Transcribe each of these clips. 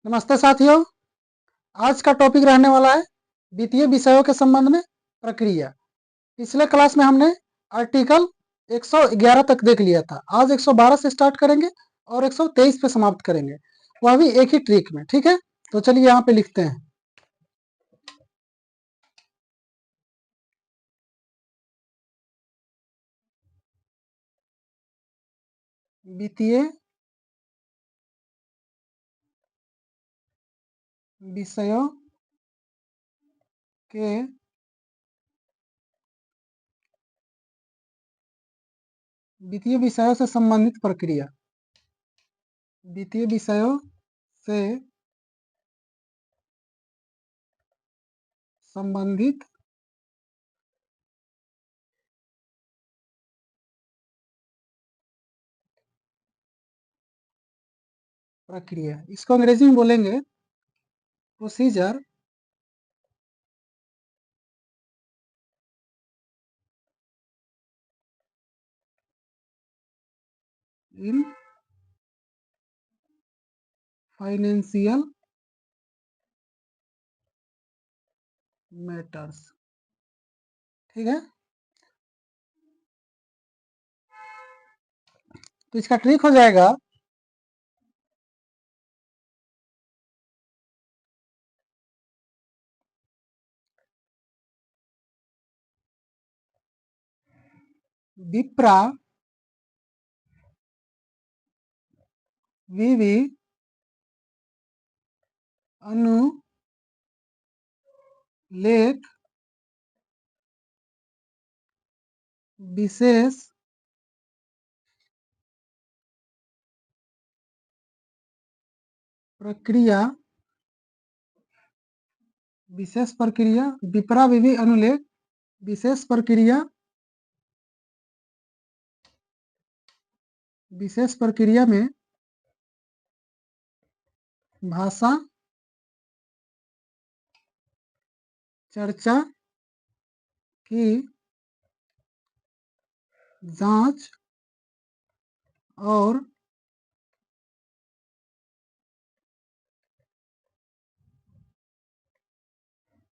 नमस्ते साथियों। आज का टॉपिक रहने वाला है वित्तीय विषयों के संबंध में प्रक्रिया। पिछले क्लास में हमने आर्टिकल 111 तक देख लिया था। आज 112 से स्टार्ट करेंगे और 123 पे समाप्त करेंगे, वह भी एक ही ट्रिक में। ठीक है, तो चलिए यहाँ पे लिखते हैं। वित्तीय विषयों के वित्तीय विषयों से संबंधित प्रक्रिया। वित्तीय विषयों से संबंधित प्रक्रिया, इसको अंग्रेजी में बोलेंगे प्रोसीजर इन फाइनेंशियल मैटर्स। ठीक है, तो इसका ट्रिक हो जाएगा विप्रा विवि अनुलेख विशेष प्रक्रिया विप्रा विवि अनुलेख विशेष प्रक्रिया में भाषा चर्चा की जांच और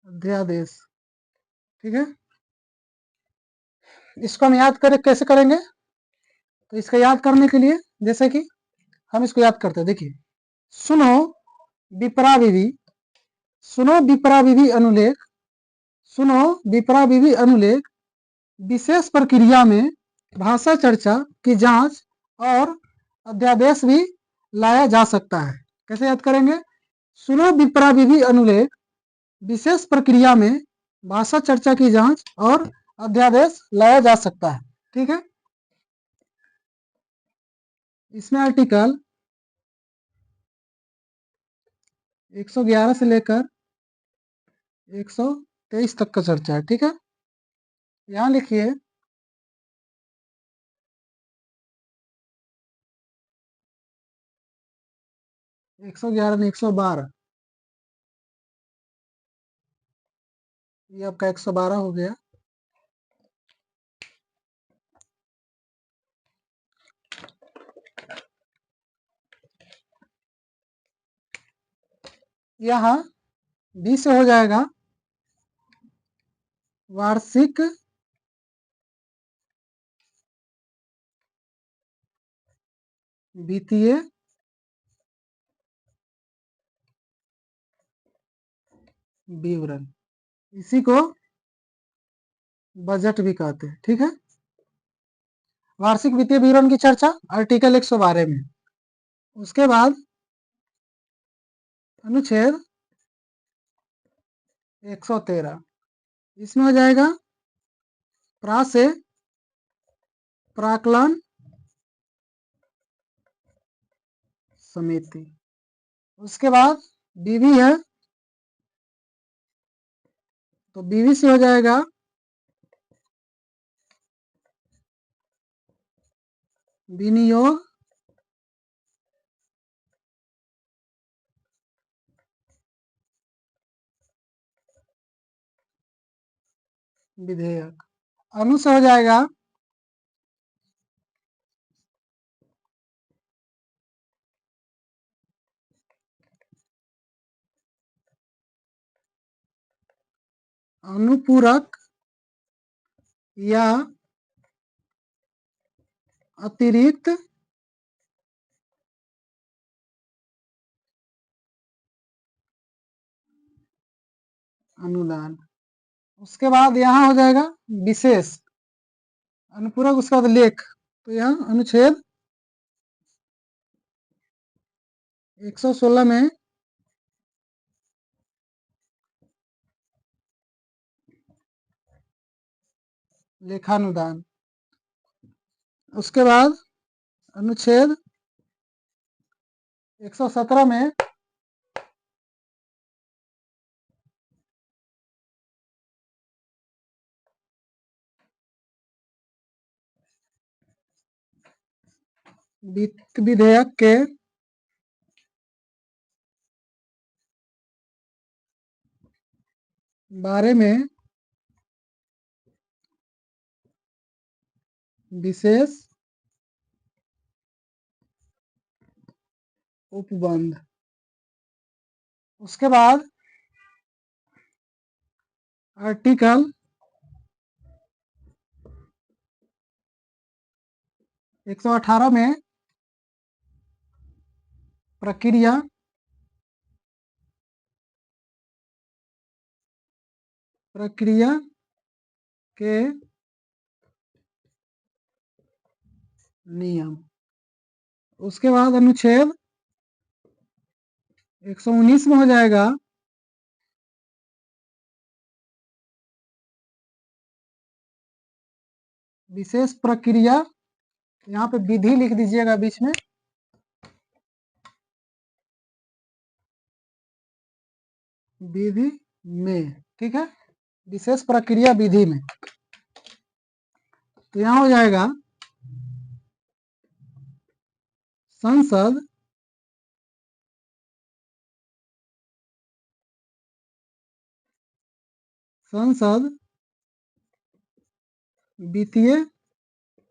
अध्यादेश। ठीक है, इसको हम याद करें, कैसे करेंगे? तो इसका याद करने के लिए जैसे कि हम इसको याद करते हैं। देखिए, सुनो विप्रा विवि, सुनो विप्रा विवि अनुलेख, सुनो विप्रा विवि अनुलेख विशेष प्रक्रिया में भाषा चर्चा की जांच और अध्यादेश भी लाया जा सकता है। कैसे याद करेंगे? सुनो विप्रा विवि अनुलेख विशेष प्रक्रिया में भाषा चर्चा की जांच और अध्यादेश लाया जा सकता है। ठीक है, इसमें आर्टिकल 111 से लेकर 123 तक का चर्चा है। ठीक है, यहां लिखिए 111 नहीं 112, ये आपका 112 हो गया। यहाँ बी से हो जाएगा वार्षिक वित्तीय विवरण, इसी को बजट भी कहते हैं। ठीक है, वार्षिक वित्तीय विवरण की चर्चा आर्टिकल 112 में। उसके बाद अनुच्छेद 113, इसमें हो जाएगा प्रा से प्राक्कलन समिति। उसके बाद बीवी है, तो बीवी से हो जाएगा विनियोग विधेयक। अनु से हो जाएगा अनुपूरक या अतिरिक्त अनुदान। उसके बाद यहाँ हो जाएगा विशेष अनुपूरक, उसका बाद लेख, तो यहाँ अनुच्छेद 116 में लेखानुदान। उसके बाद अनुच्छेद 117 में वित्त विधेयक के बारे में विशेष उपबंध। उसके बाद आर्टिकल 118 में प्रक्रिया के नियम। उसके बाद अनुच्छेद 119 में हो जाएगा विशेष प्रक्रिया, यहाँ पे विधि लिख दीजिएगा बीच में, विधि में, ठीक है, विशेष प्रक्रिया विधि में। तो यहाँ हो जाएगा संसद वित्तीय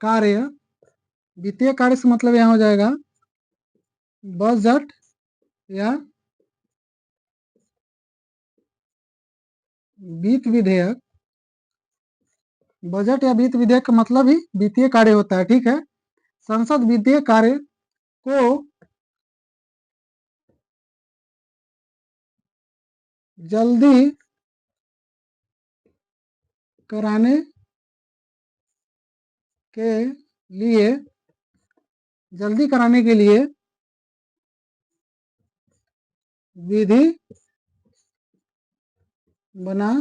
कार्य, वित्तीय कार्य से मतलब यहाँ हो जाएगा बजट या वित्त विधेयक। बजट या वित्त विधेयक का मतलब ही वित्तीय कार्य होता है, ठीक है। संसद वित्तीय कार्य को जल्दी कराने के लिए विधि बना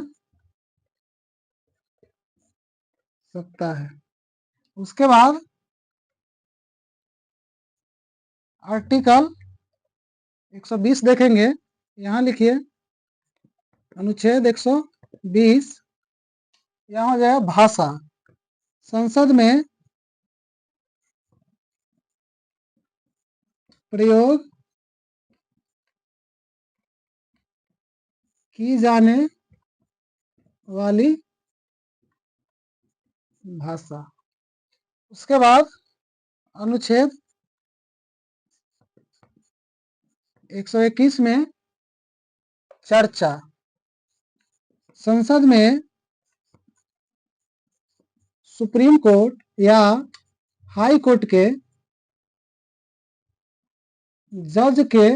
सकता है। उसके बाद आर्टिकल 120 देखेंगे, यहाँ लिखिए अनुच्छेद 120, यहाँ हो जाएगा भाषा। संसद में प्रयोग की जाने वाली भाषा। उसके बाद अनुच्छेद 121 में चर्चा। संसद में सुप्रीम कोर्ट या हाई कोर्ट के जज के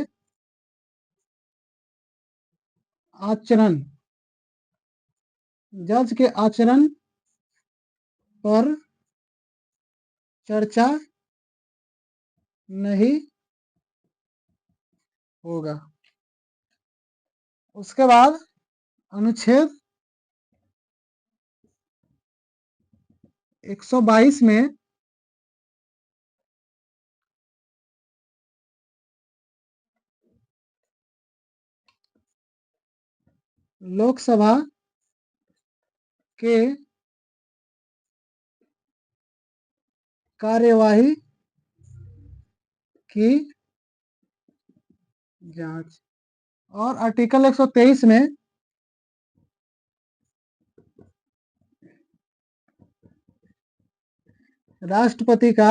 आचरण पर चर्चा नहीं होगा। उसके बाद अनुच्छेद 122 में लोकसभा के कार्यवाही की जांच। और आर्टिकल 123 में राष्ट्रपति का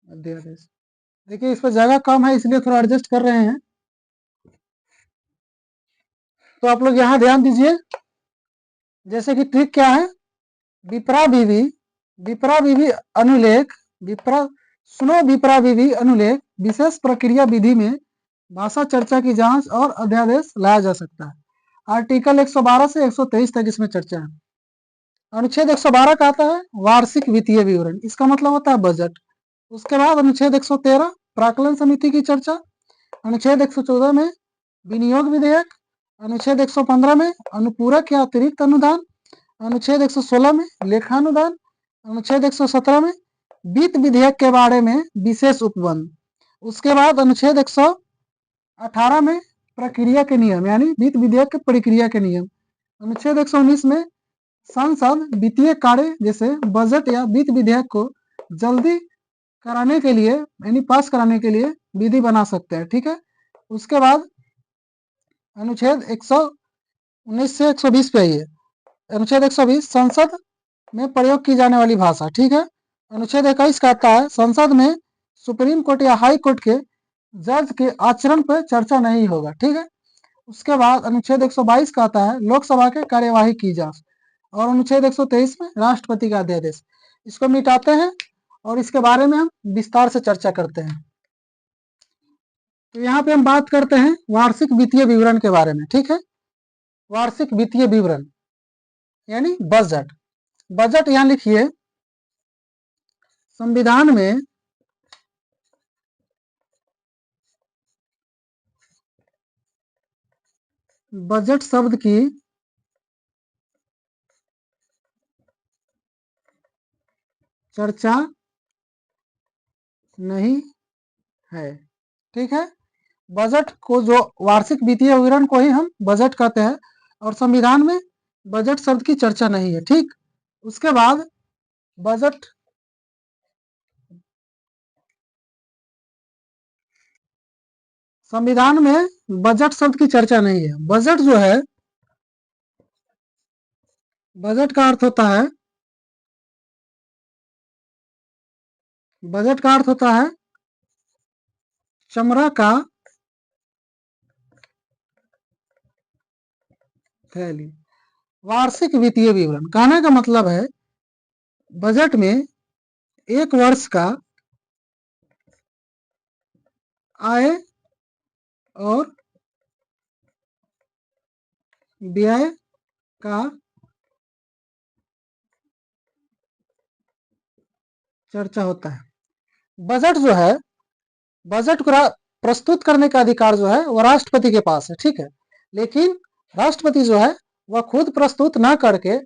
अध्यादेश। देखिए इस पर जगह कम है इसलिए थोड़ा एडजस्ट कर रहे हैं, तो आप लोग यहाँ ध्यान दीजिए। जैसे कि ट्रिक क्या है, विप्रा विधि, विप्रा विधि अनुलेख, विप्रा सुनो विप्रा विधि अनुलेख विशेष प्रक्रिया विधि में भाषा चर्चा की जांच और अध्यादेश लाया जा सकता है। आर्टिकल 112 से 123 तक इसमें चर्चा है। अनुच्छेद 112 का आता है वार्षिक वित्तीय विवरण, इसका मतलब होता है बजट। उसके बाद अनुच्छेद 113 प्राक्कलन समिति की चर्चा, अनुच्छेद 114 में विनियोग विधेयक, अनुच्छेद 115 में अनुपूरक या अतिरिक्त अनुदान, अनुच्छेद 116 में लेखानुदान, अनुच्छेद 117 में वित्त विधेयक के बारे में विशेष उपबंध। उसके बाद अनुच्छेद 118 में प्रक्रिया के नियम यानी वित्त विधेयक के प्रक्रिया के नियम, अनुच्छेद 119 में संसद वित्तीय कार्य जैसे बजट या वित्त विधेयक को जल्दी कराने के लिए यानी पास कराने के लिए विधि बना सकते हैं, ठीक है। उसके बाद अनुच्छेद 119 से 120 पे आइए। अनुच्छेद 120 संसद में प्रयोग की जाने वाली भाषा, ठीक है। अनुच्छेद 21 कहता है संसद में सुप्रीम कोर्ट या हाई कोर्ट के जज के आचरण पर चर्चा नहीं होगा, ठीक है। उसके बाद अनुच्छेद 122 कहता है लोकसभा के कार्यवाही की जांच, और अनुच्छेद 123 में राष्ट्रपति का अध्यादेश। इसको मिटाते हैं और इसके बारे में हम विस्तार से चर्चा करते हैं। तो यहाँ पे हम बात करते हैं वार्षिक वित्तीय विवरण के बारे में, ठीक है। वार्षिक वित्तीय विवरण यानी बजट। बजट यहाँ लिखिए, संविधान में बजट शब्द की चर्चा नहीं है, ठीक है। बजट को जो वार्षिक वित्तीय विवरण को ही हम बजट कहते हैं और संविधान में बजट शब्द की चर्चा नहीं है, ठीक। उसके बाद बजट संविधान में बजट शब्द की चर्चा नहीं है। बजट जो है, बजट का अर्थ होता है, बजट का अर्थ होता है चमड़ा का थैली। वार्षिक वित्तीय विवरण कहने का मतलब है बजट में एक वर्ष का आय और व्यय का चर्चा होता है। बजट जो है, बजट को प्रस्तुत करने का अधिकार जो है वह राष्ट्रपति के पास है, ठीक है। लेकिन राष्ट्रपति जो है वह खुद प्रस्तुत ना करके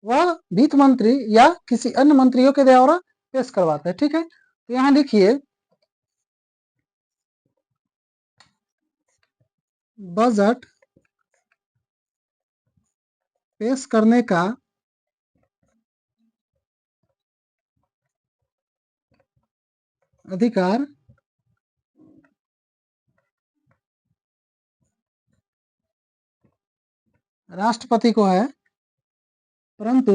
वह वित्त मंत्री या किसी अन्य मंत्रियों के द्वारा पेश करवाते हैं, ठीक है। तो यहाँ लिखिए बजट पेश करने का अधिकार राष्ट्रपति को है, परंतु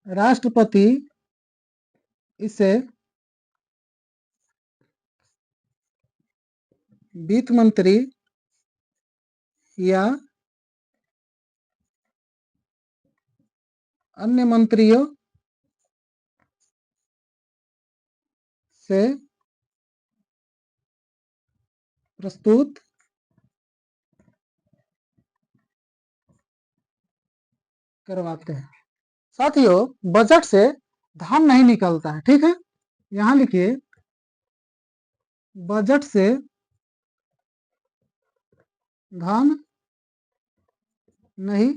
राष्ट्रपति इसे वित्त मंत्री या अन्य मंत्रियों से प्रस्तुत करवाते हैं। साथियों बजट से धन नहीं निकलता है, ठीक है। यहां लिखिए बजट से धन नहीं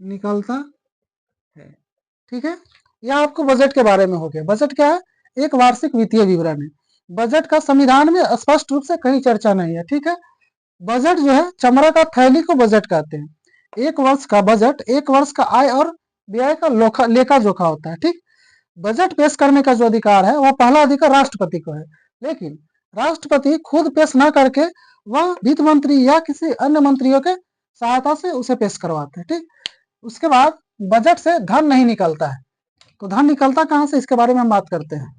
निकलता है, ठीक है। यह आपको बजट के बारे में हो गया। बजट क्या है? एक वार्षिक वित्तीय विवरण है। बजट का संविधान में स्पष्ट रूप से कहीं चर्चा नहीं है, ठीक है। बजट जो है चमड़ा का थैली को बजट कहते हैं। एक वर्ष का बजट एक वर्ष का आय और व्यय का लेखा जोखा होता है, ठीक। बजट पेश करने का जो अधिकार है वह पहला अधिकार राष्ट्रपति को है, लेकिन राष्ट्रपति खुद पेश न करके वह वित्त मंत्री या किसी अन्य मंत्रियों के सहायता से उसे पेश करवाते हैं, ठीक। उसके बाद बजट से धन नहीं निकलता है, तो धन निकलता कहां से, इसके बारे में हम बात करते हैं।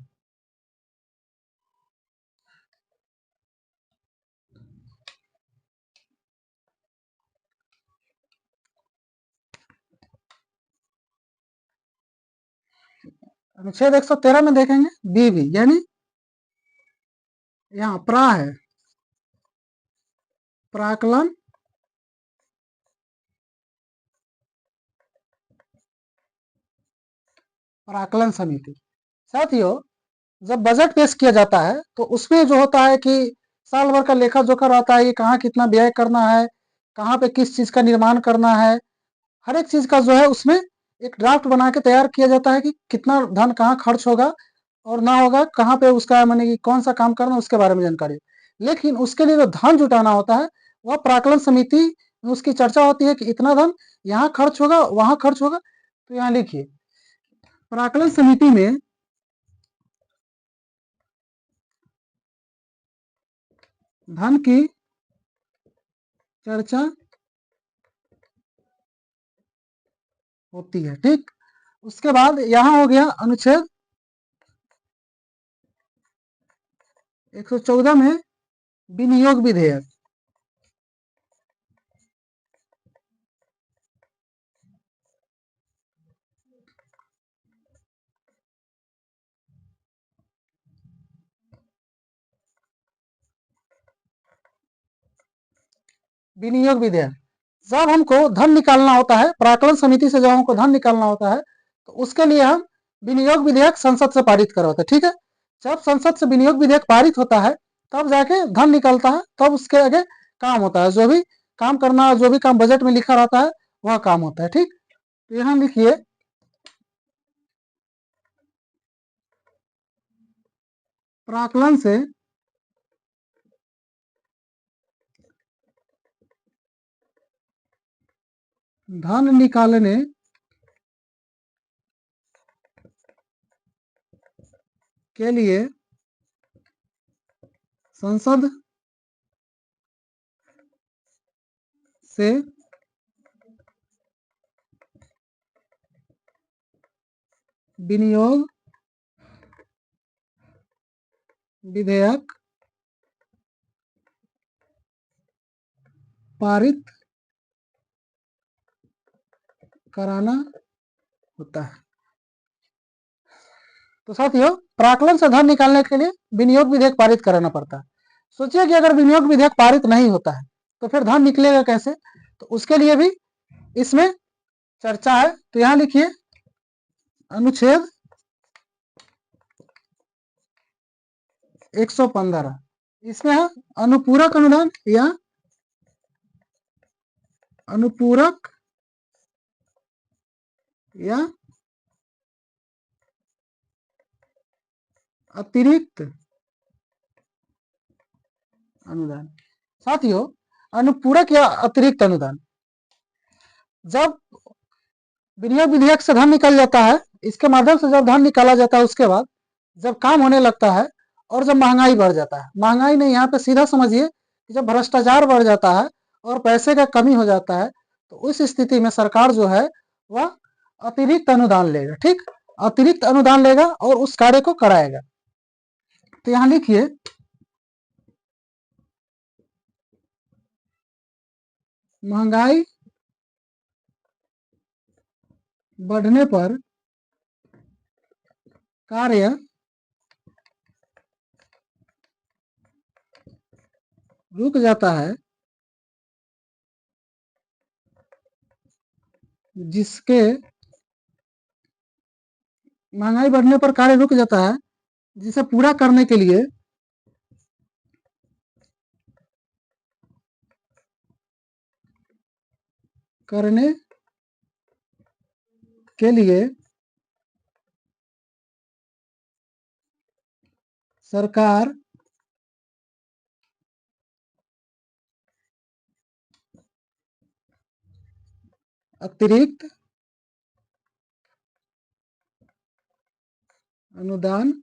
अनुच्छेद 113 में देखेंगे बीवी, यानी यहाँ प्रा है, प्राकलन प्राकलन समिति। साथियों, जब बजट पेश किया जाता है तो उसमें जो होता है कि साल भर का लेखा जोखा रहता है कि कहाँ कितना व्यय करना है, कहाँ पे किस चीज का निर्माण करना है, हर एक चीज का जो है उसमें एक ड्राफ्ट बना के तैयार किया जाता है कि कितना धन कहाँ खर्च होगा और ना होगा, कहाँ पे उसका माने कि कौन सा काम करना, उसके बारे में जानकारी। लेकिन उसके लिए जो धन जुटाना होता है वह प्राकलन समिति में उसकी चर्चा होती है कि इतना धन यहाँ खर्च होगा, वहां खर्च होगा। तो यहाँ लिखिए, प्राकलन समिति में धन की चर्चा होती है, ठीक। उसके बाद यहाँ हो गया अनुच्छेद 114 में विनियोग विधेयक। विनियोग विधेयक, जब हमको धन निकालना होता है, प्राकलन समिति से जब हमको धन निकालना होता है तो उसके लिए हम विनियोग विधेयक संसद से पारित करवाते हैं, ठीक है। जब संसद से विनियोग विधेयक पारित होता है तब जाके धन निकलता है, तब उसके आगे काम होता है, जो भी काम करना, जो भी काम बजट में लिखा रहता है वह काम होता है, ठीक। तो यहाँ लिखिए, प्राकलन से धन निकालने के लिए संसद से विनियोग विधेयक पारित कराना होता है। तो साथियों, प्राकलन से धन निकालने के लिए विनियोग विधेयक पारित कराना पड़ता है। सोचिए कि अगर विनियोग विधेयक पारित नहीं होता है तो फिर धन निकलेगा कैसे, तो उसके लिए भी इसमें चर्चा है। तो यहां लिखिए, अनुच्छेद 115, इसमें है अनुपूरक अनुदान या अनुपूरक या अतिरिक्त अनुदान। साथियों, अनुपूरक या अतिरिक्त अनुदान, जब विनियोग विधेयक से धन निकल जाता है, इसके माध्यम से जब धन निकाला जाता है, उसके बाद जब काम होने लगता है और जब महंगाई बढ़ जाता है, महंगाई नहीं, यहाँ पे सीधा समझिए कि जब भ्रष्टाचार बढ़ जाता है और पैसे का कमी हो जाता है, तो उस स्थिति में सरकार जो है वह अतिरिक्त अनुदान लेगा, ठीक। अतिरिक्त अनुदान लेगा और उस कार्य को कराएगा। तो यहाँ लिखिए, महंगाई बढ़ने पर कार्य रुक जाता है, जिसके महंगाई बढ़ने पर कार्य रुक जाता है, जिसे पूरा करने के लिए सरकार अतिरिक्त अनुदान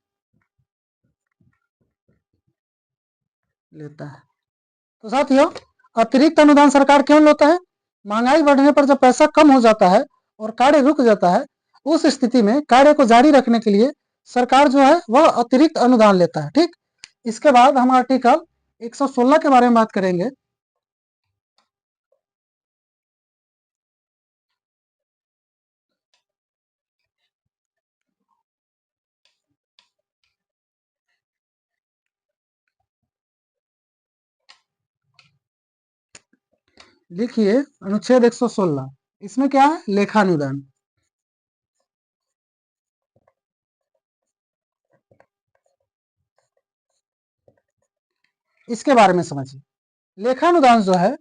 लेता है। तो साथियों, अतिरिक्त अनुदान सरकार क्यों लेता है? महंगाई बढ़ने पर जब पैसा कम हो जाता है और कार्य रुक जाता है, उस स्थिति में कार्य को जारी रखने के लिए सरकार जो है वह अतिरिक्त अनुदान लेता है। ठीक, इसके बाद हम आर्टिकल 116 के बारे में बात करेंगे। लिखिए अनुच्छेद 116, इसमें क्या है, लेखानुदान। इसके बारे में समझिए। लेखानुदान जो है,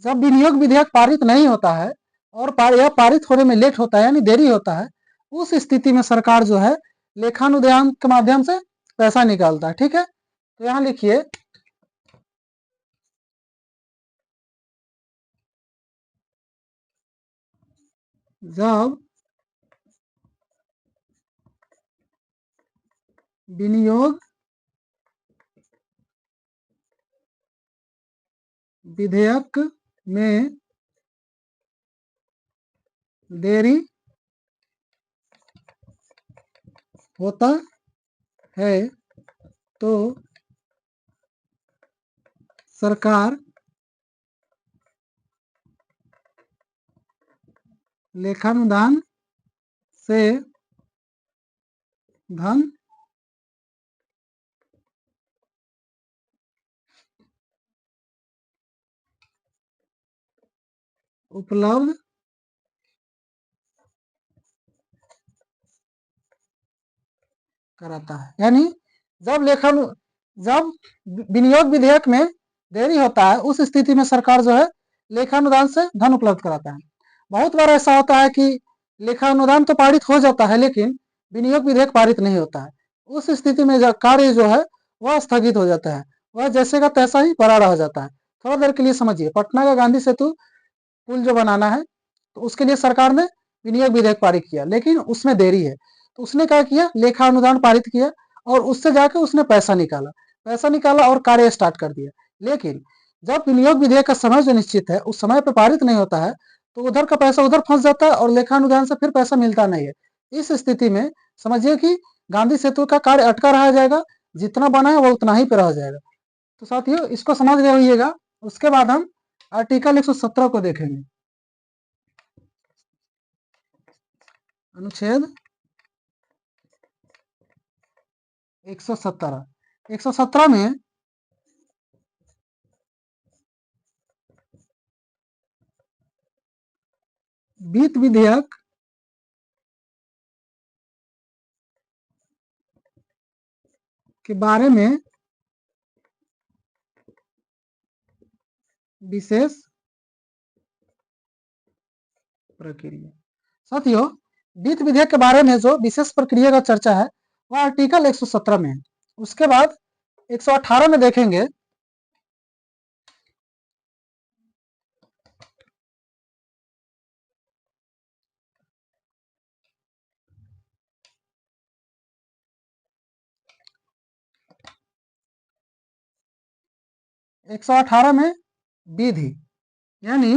जब विनियोग विधेयक पारित नहीं होता है और यह पारित होने में लेट होता है यानी देरी होता है, उस स्थिति में सरकार जो है लेखानुदान के माध्यम से पैसा निकालता है। ठीक है, तो यहां लिखिए जब विनियोग विधेयक में देरी होता है तो सरकार लेखानुदान से धन उपलब्ध कराता है। यानी जब विनियोग विधेयक में देरी होता है, उस स्थिति में सरकार जो है लेखानुदान से धन उपलब्ध कराता है। बहुत बार ऐसा होता है कि लेखानुदान तो पारित हो जाता है लेकिन विनियोग विधेयक पारित नहीं होता है। उस स्थिति में कार्य जो है वह स्थगित हो जाता है, वह जैसे का तैसा ही पड़ा रह जाता है। थोड़ा देर के लिए समझिए, पटना का गांधी सेतु पुल जो बनाना है, तो उसके लिए सरकार ने विनियोग विधेयक पारित किया लेकिन उसमें देरी है, तो उसने क्या किया, लेखा अनुदान पारित किया और उससे जाकर उसने पैसा निकाला और कार्य स्टार्ट कर दिया। लेकिन जब विनियोग विधेयक का समय जो निश्चित है उस समय पर पारित नहीं होता है, तो उधर का पैसा उधर फंस जाता है और लेखा अनुदान से फिर पैसा मिलता नहीं है। इस स्थिति में समझिए कि गांधी सेतु का कार्य अटका रह जाएगा, जितना बना है वो उतना ही पे रह जाएगा। तो साथियों इसको समझ गए होइएगा। उसके बाद हम आर्टिकल 117 को देखेंगे। अनुच्छेद 117 में वित्त विधेयक के बारे में विशेष प्रक्रिया। साथियों वित्त विधेयक के बारे में जो विशेष प्रक्रिया का चर्चा है वह आर्टिकल 117 में है। उसके बाद 118 में देखेंगे। एक 118 में विधि यानी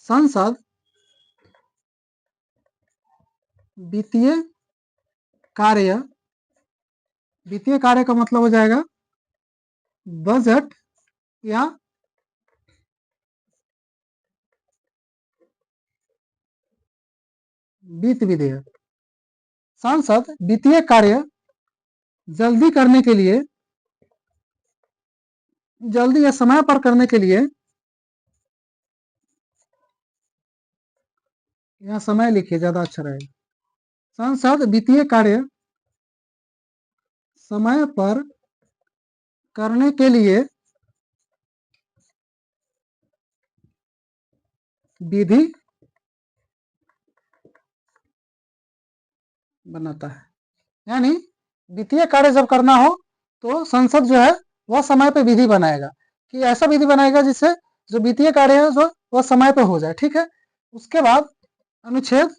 संसद वित्तीय कार्य का मतलब हो जाएगा बजट या वित्त विधेयक। संसद वित्तीय कार्य जल्दी करने के लिए, जल्दी या समय पर करने के लिए, यहाँ समय लिखिए ज्यादा अच्छा रहेगा। संसद वित्तीय कार्य समय पर करने के लिए विधि बनाता है। यानी वित्तीय कार्य जब करना हो तो संसद जो है वह समय पे विधि बनाएगा, कि ऐसा विधि बनाएगा जिससे जो वित्तीय कार्य है जो वह समय पे हो जाए। ठीक है, उसके बाद अनुच्छेद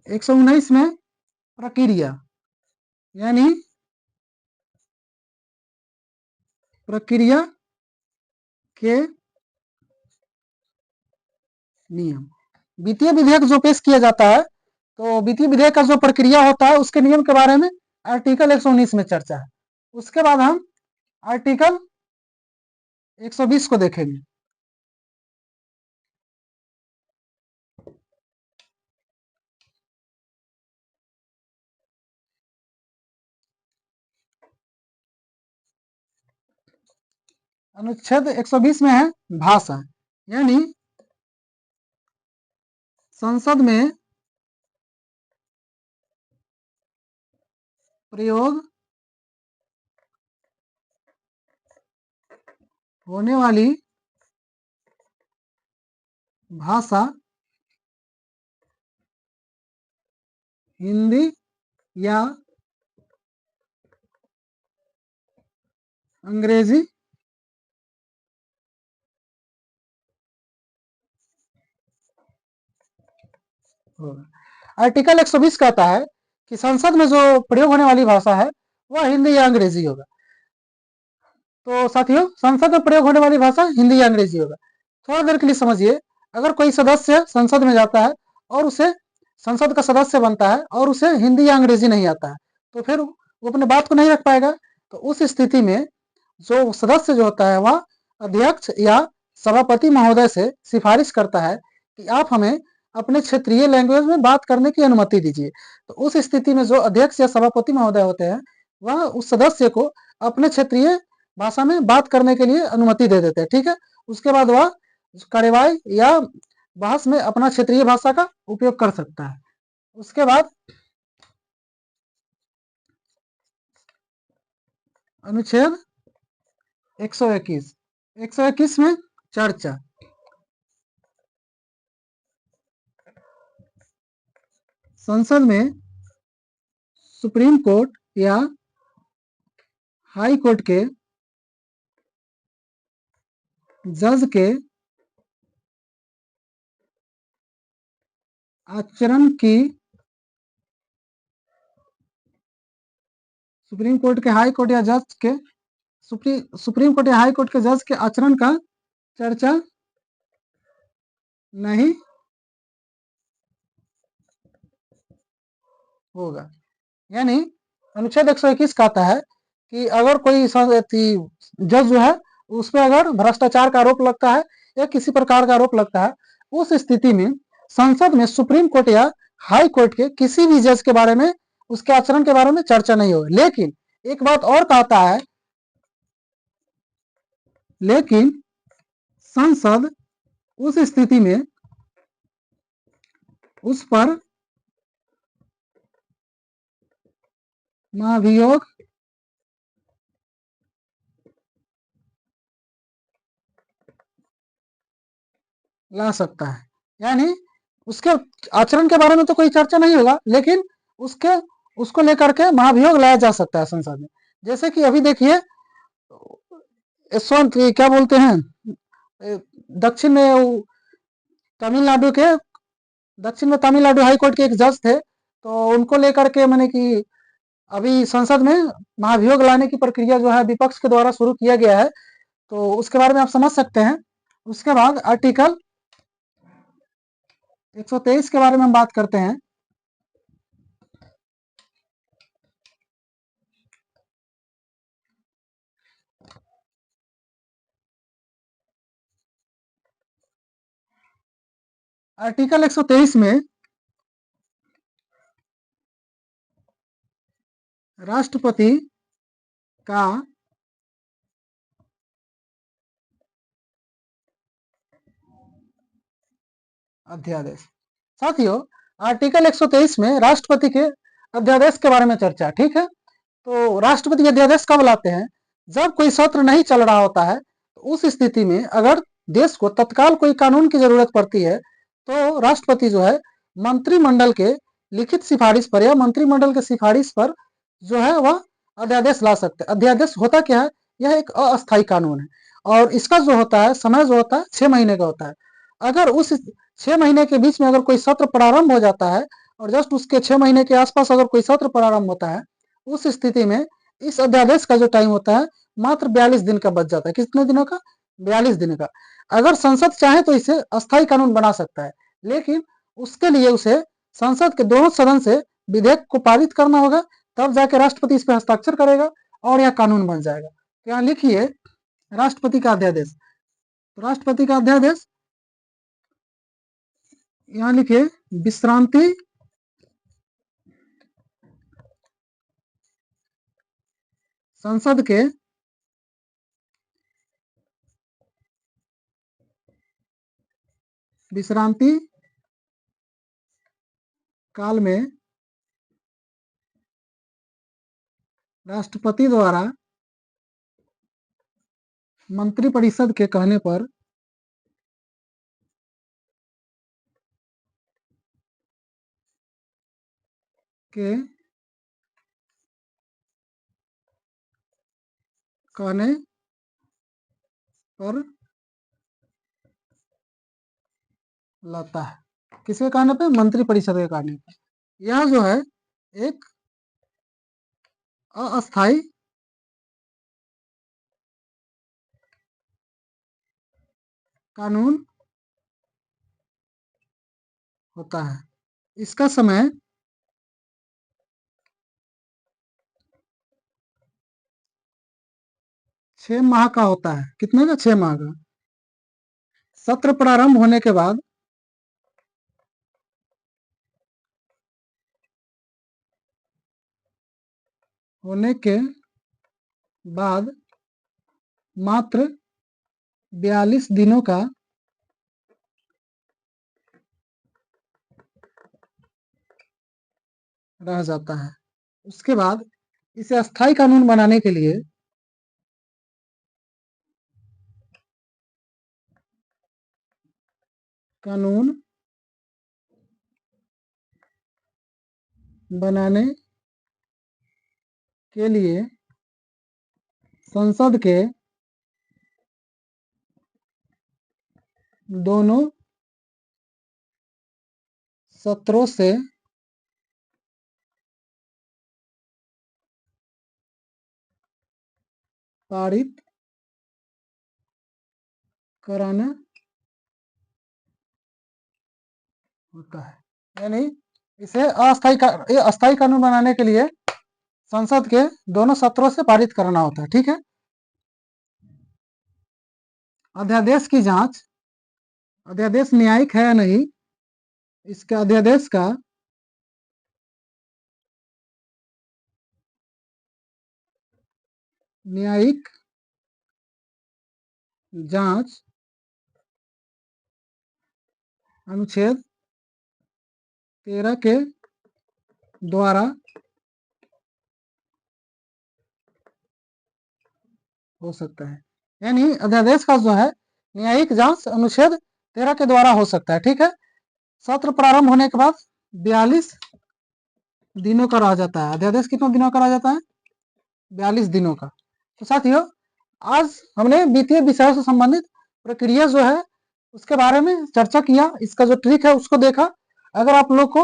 119 में प्रक्रिया यानी प्रक्रिया के नियम। वित्तीय विधेयक जो पेश किया जाता है, तो वित्तीय विधेयक का जो प्रक्रिया होता है उसके नियम के बारे में आर्टिकल 119 में चर्चा है। उसके बाद हम आर्टिकल 120 को देखेंगे। अनुच्छेद 120 में है भाषा, यानी संसद में प्रयोग होने वाली भाषा हिंदी या अंग्रेजी होगा। आर्टिकल 120 कहता है कि संसद में जो प्रयोग होने वाली भाषा है वह हिंदी या अंग्रेजी होगा। तो साथियों, संसद में प्रयोग होने वाली भाषा हिंदी या अंग्रेजी होगा। थोड़ा देर के लिए समझिए, अगर कोई सदस्य संसद में जाता है और उसे संसद का सदस्य बनता है और उसे हिंदी या अंग्रेजी नहीं आता है, तो फिर वो अपने बात को नहीं रख पाएगा। तो उस स्थिति में जो सदस्य जो होता है वह अध्यक्ष या सभापति महोदय से सिफारिश करता है कि आप हमें अपने क्षेत्रीय लैंग्वेज में बात करने की अनुमति दीजिए। तो उस स्थिति में जो अध्यक्ष या सभापति महोदय होते हैं वह उस सदस्य को अपने क्षेत्रीय भाषा में बात करने के लिए अनुमति दे देते हैं। ठीक है, उसके बाद वह कार्यवाही या बहस में अपना क्षेत्रीय भाषा का उपयोग कर सकता है। उसके बाद अनुच्छेद 121 में चर्चा। संसद में सुप्रीम कोर्ट या हाई कोर्ट के जज के आचरण की, सुप्रीम कोर्ट के हाई कोर्ट या जज के सुप्रीम कोर्ट या हाई कोर्ट के जज के आचरण का चर्चा नहीं होगा। यानी अनुच्छेद 121 कहता है कि अगर कोई जज जो है उस पर अगर भ्रष्टाचार का आरोप लगता है या किसी प्रकार का आरोप लगता है, उस स्थिति में संसद में सुप्रीम कोर्ट या हाई कोर्ट के किसी भी जज के बारे में, उसके आचरण के बारे में चर्चा नहीं होगी। लेकिन एक बात और कहता है, लेकिन संसद उस स्थिति में उस पर महाभियोग ला सकता है। यानी उसके आचरण के बारे में तो कोई चर्चा नहीं होगा, लेकिन उसको लेकर के महाभियोग लाया जा सकता है संसद में। जैसे कि अभी देखिए, यशवंत क्या बोलते हैं, दक्षिण में तमिलनाडु के तमिलनाडु हाई कोर्ट के एक जज थे, तो उनको लेकर के मैंने कि अभी संसद में महाभियोग लाने की प्रक्रिया जो है विपक्ष के द्वारा शुरू किया गया है, तो उसके बारे में आप समझ सकते हैं। उसके बाद आर्टिकल 123 के बारे में हम बात करते हैं। आर्टिकल 123 में राष्ट्रपति का अध्यादेश। साथियों, आर्टिकल 123 में राष्ट्रपति के अध्यादेश के बारे में चर्चा। ठीक है, तो राष्ट्रपति अध्यादेश कब लाते हैं? जब कोई सत्र नहीं चल रहा होता है, तो उस स्थिति में अगर देश को तत्काल कोई कानून की जरूरत पड़ती है, तो राष्ट्रपति जो है मंत्रिमंडल के लिखित सिफारिश पर या मंत्रिमंडल के सिफारिश पर जो है वह अध्यादेश ला सकते हैं। अध्यादेश होता क्या है? यह एक अस्थायी कानून है और इसका जो होता है समय जो होता है 6 महीने का होता है। अगर उस 6 महीने के बीच में अगर कोई सत्र प्रारंभ हो जाता है और जस्ट उसके 6 महीने के आसपास अगर कोई सत्र प्रारंभ होता है, उस स्थिति में इस अध्यादेश का जो टाइम होता है मात्र 42 दिन का बच जाता है। कितने दिनों का? 42 दिन का। अगर संसद चाहे तो इसे अस्थायी कानून बना सकता है, लेकिन उसके लिए उसे संसद के दोनों सदन से विधेयक को पारित करना होगा, तब जाके राष्ट्रपति इस पर हस्ताक्षर करेगा और यह कानून बन जाएगा। तो यहाँ लिखिए राष्ट्रपति का अध्यादेश। तो राष्ट्रपति का अध्यादेश यहाँ लिखिए विश्रांति संसद के विश्रांति काल में राष्ट्रपति द्वारा मंत्रिपरिषद के कहने पर के कहने पर लाता है। किसके कहने पे? मंत्रिपरिषद के कहने पर। यह जो है एक अस्थायी कानून होता है। इसका समय 6 माह का होता है। कितने का? 6 माह का। सत्र प्रारंभ होने के बाद मात्र 42 दिनों का रह जाता है। उसके बाद इसे अस्थायी कानून बनाने के लिए कानून बनाने के लिए संसद के दोनों सत्रों से पारित कराना होता है। यानी इसे अस्थायी कानून बनाने के लिए संसद के दोनों सत्रों से पारित कराना होता है। ठीक है। अध्यादेश की जांच, अध्यादेश न्यायिक है या नहीं, इसका अध्यादेश का न्यायिक जांच अनुच्छेद 13 के द्वारा हो सकता है। यानी अध्यादेश का जो है न्यायिक जांच अनुच्छेद 13 के द्वारा हो सकता है। ठीक है। सत्र प्रारंभ होने के बाद 42 दिनों का रह जाता है। अध्यादेश कितने दिनों का रह जाता है? 42 दिनों का। तो साथियों, आज हमने वित्तीय विषयों से संबंधित प्रक्रिया जो है उसके बारे में चर्चा किया। इसका जो ट्रिक है उसको देखा। अगर आप लोग को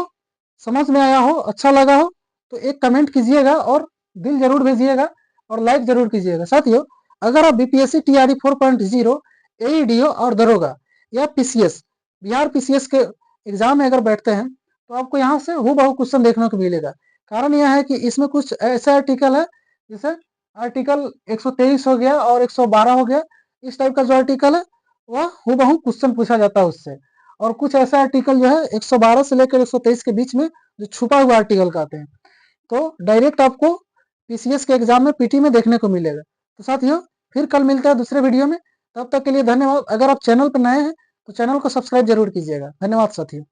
समझ में आया हो, अच्छा लगा हो, तो एक कमेंट कीजिएगा और दिल जरूर भेजिएगा और लाइक जरूर कीजिएगा। साथियों, अगर आप बीपीएससी टीआरई 4.0 एईडीओ और दरोगा या पीसीएस, बिहार पीसीएस के एग्जाम में अगर बैठते हैं तो आपको यहाँ से हूबहू क्वेश्चन देखने को मिलेगा। कारण यह है कि इसमें कुछ ऐसे आर्टिकल है, जैसे आर्टिकल 123 हो गया और 112 हो गया। इस टाइप का जो आर्टिकल है वह हूबहू क्वेश्चन पूछा जाता है उससे। और कुछ ऐसा आर्टिकल जो है 112 से लेकर 123 के बीच में जो छुपा हुआ आर्टिकल कहते हैं, तो डायरेक्ट आपको पीसीएस के एग्जाम में पीटी में देखने को मिलेगा। तो साथियों, फिर कल मिलते हैं दूसरे वीडियो में। तब तक के लिए धन्यवाद। अगर आप चैनल पर नए हैं तो चैनल को सब्सक्राइब जरूर कीजिएगा। धन्यवाद साथियों।